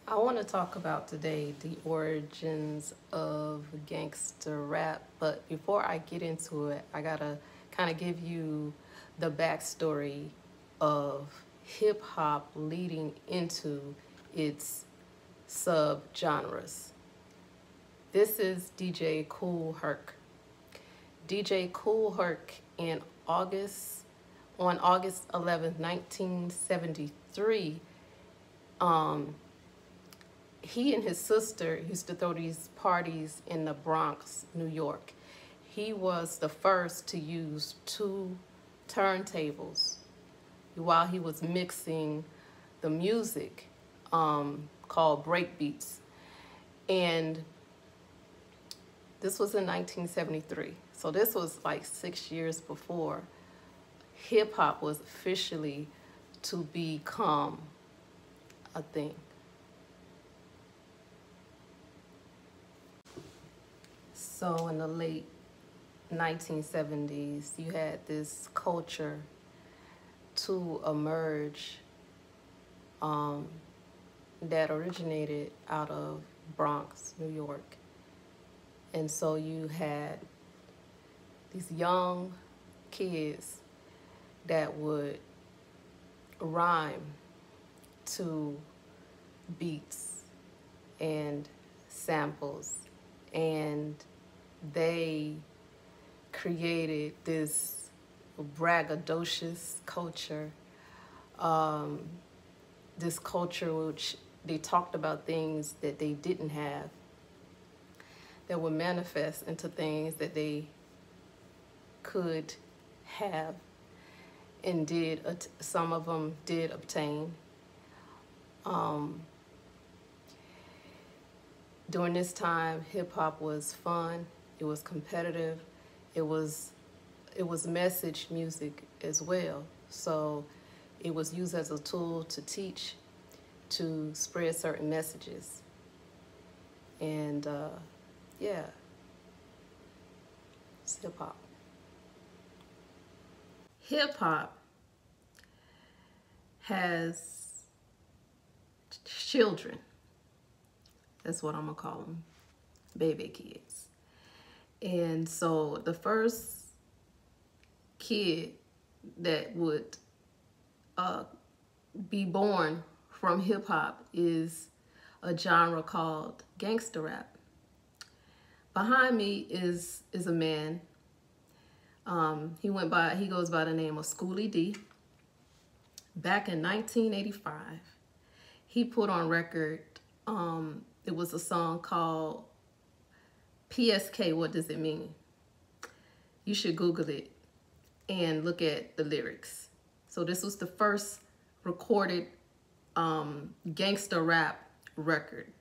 I want to talk about today the origins of gangster rap, but before I get into it, I gotta kind of give you the backstory of hip hop leading into its subgenres. This is DJ Kool Herc. DJ Kool Herc in August on August 11th, 1973, he and his sister used to throw these parties in the Bronx, New York. He was the first to use two turntables while he was mixing the music called breakbeats. And this was in 1973. So this was like 6 years before hip hop was officially to become a thing. So in the late 1970s, you had this culture to emerge that originated out of Bronx, New York. And so you had these young kids that would rhyme to beats and samples, and they created this braggadocious culture, this culture which they talked about things that they didn't have, that would manifest into things that they could have and some of them did obtain. During this time, hip hop was fun, it was competitive, it was message music as well. So it was used as a tool to teach, to spread certain messages. And yeah, it's hip hop. Hip hop has children. That's what I'm gonna call them, baby kids. And so the first kid that would be born from hip hop is a genre called gangster rap. Behind me is a man. He goes by the name of Schoolie D. Back in 1985, he put on record, it was a song called PSK, What Does It Mean? You should Google it and look at the lyrics. So this was the first recorded gangster rap record.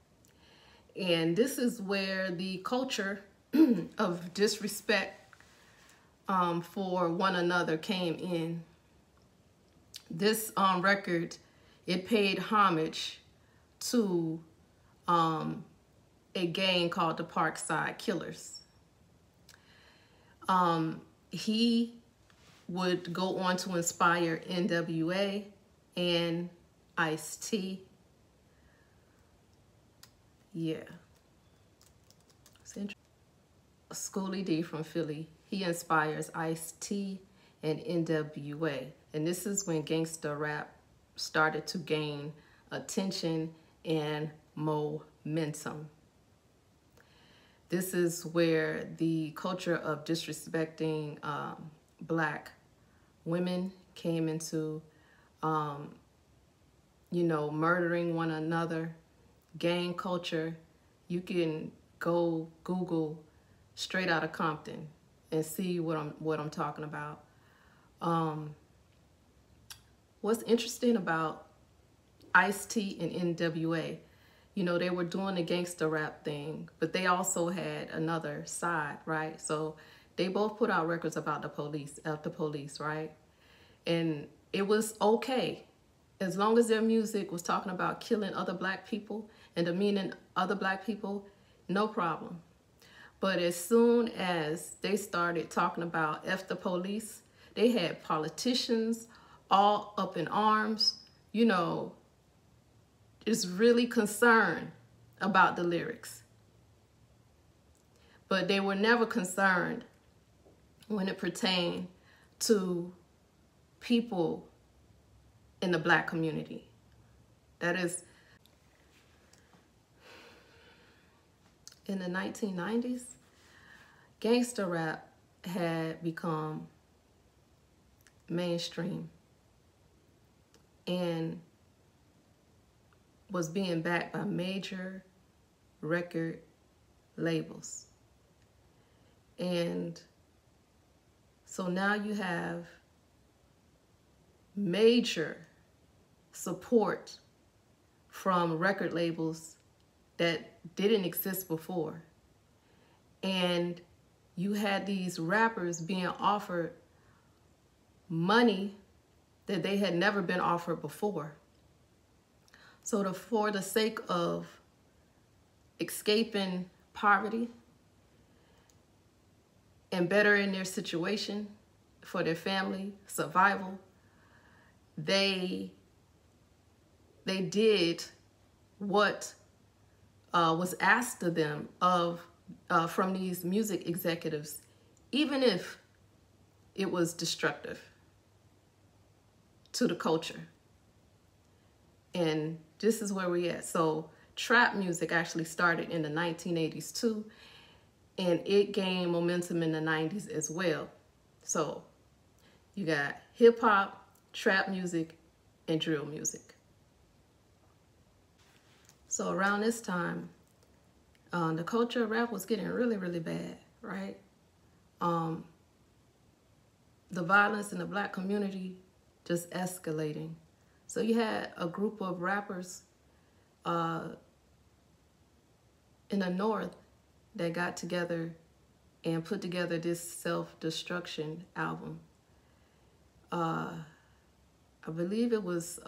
And this is where the culture of disrespect for one another came in. This record, it paid homage to a gang called the Parkside Killers. He would go on to inspire NWA and Ice-T. Yeah. Schoolie D from Philly, he inspires Ice-T and NWA. And this is when gangster rap started to gain attention and momentum. This is where the culture of disrespecting black women came into, murdering one another, gang culture. You can go Google Straight Outta Compton and see what I'm talking about. What's interesting about Ice-T and NWA, they were doing the gangster rap thing, but they also had another side, right? So they both put out records about the police, right? And it was okay. As long as their music was talking about killing other black people and demeaning other black people, no problem. But as soon as they started talking about F the police, they had politicians all up in arms, is really concerned about the lyrics. But they were never concerned when it pertained to people in the Black community. That is, in the 1990s, gangster rap had become mainstream and was being backed by major record labels. And so now you have major support from record labels that didn't exist before. And you had these rappers being offered money that they had never been offered before. So for the sake of escaping poverty and bettering their situation for their family survival, they did what was asked of them from these music executives, even if it was destructive to the culture. And this is where we're at. So trap music actually started in the 1980s too, and it gained momentum in the 90s as well. So you got hip hop, trap music, and drill music. So around this time, the culture of rap was getting really, really bad, right? The violence in the Black community just escalating. So you had a group of rappers in the North that got together and put together this self-destruction album. I believe it was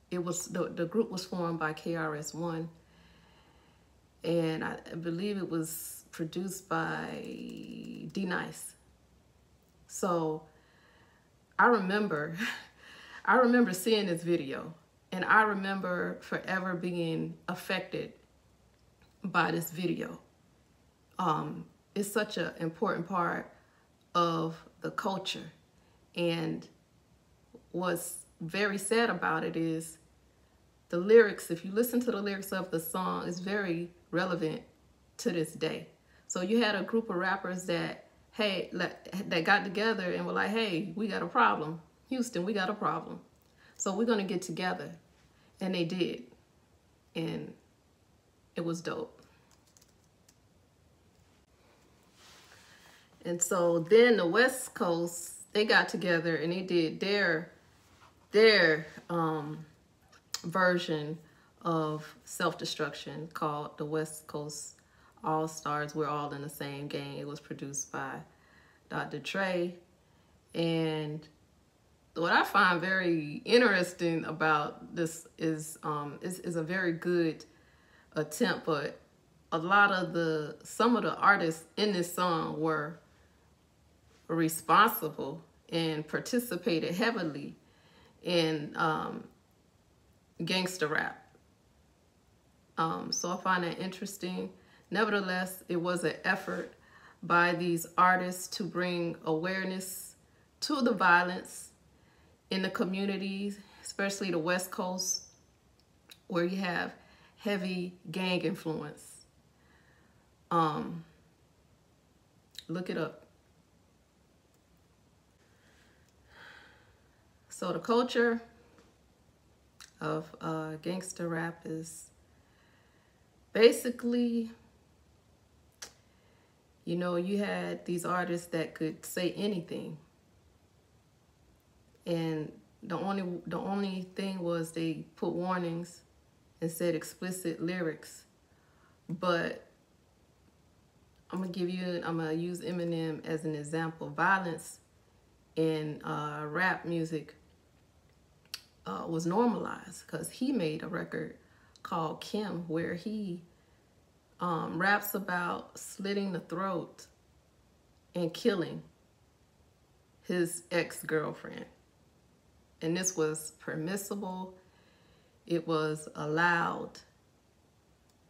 the group was formed by KRS-One, and I believe it was produced by D-Nice. So I remember seeing this video, and I remember forever being affected by this video. It's such an important part of the culture, and what's very sad about it is the lyrics. If you listen to the lyrics of the song, it's very relevant to this day. So you had a group of rappers that got together and were like, hey, we got a problem. Houston, we got a problem. So we're going to get together. And they did. And it was dope. And so then the West Coast, they got together and they did their version of self-destruction called the West Coast All-Stars. We're all in the same gang. It was produced by Dr. Dre. And what I find very interesting about this is a very good attempt, but some of the artists in this song were responsible and participated heavily in gangster rap. So I find that interesting. Nevertheless, it was an effort by these artists to bring awareness to the violence in the communities, especially the West Coast, where you have heavy gang influence. Look it up. So the culture of gangster rap is basically, you know, you had these artists that could say anything, and the only thing was they put warnings and said explicit lyrics. But I'm gonna use Eminem as an example. Violence in rap music was normalized because he made a record called Kim, where he raps about slitting the throat and killing his ex-girlfriend. And this was permissible, it was allowed,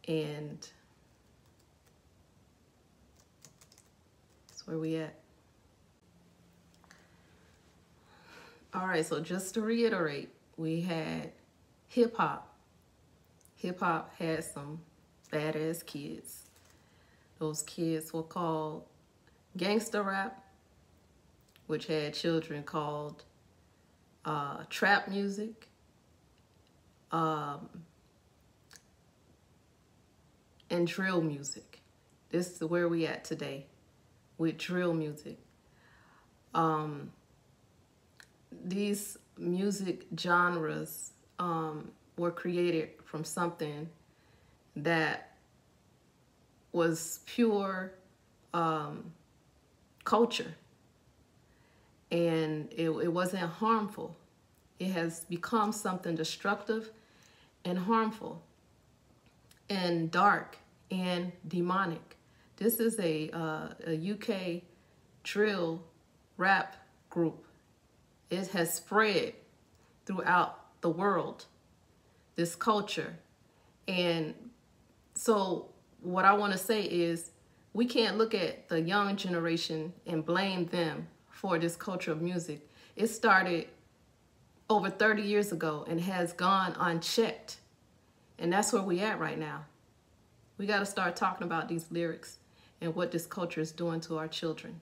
and that's where we at. All right, so just to reiterate, we had hip hop. Hip hop had some badass kids. Those kids were called gangster rap, which had children called trap music, and drill music. This is where we at today with drill music. These music genres were created from something that was pure culture, and it wasn't harmful. It has become something destructive and harmful and dark and demonic. This is a UK drill rap group. It has spread throughout the world, this culture. And so what I want to say is, we can't look at the young generation and blame them for this culture of music. It started over 30 years ago and has gone unchecked. And that's where we at right now. We got to start talking about these lyrics and what this culture is doing to our children.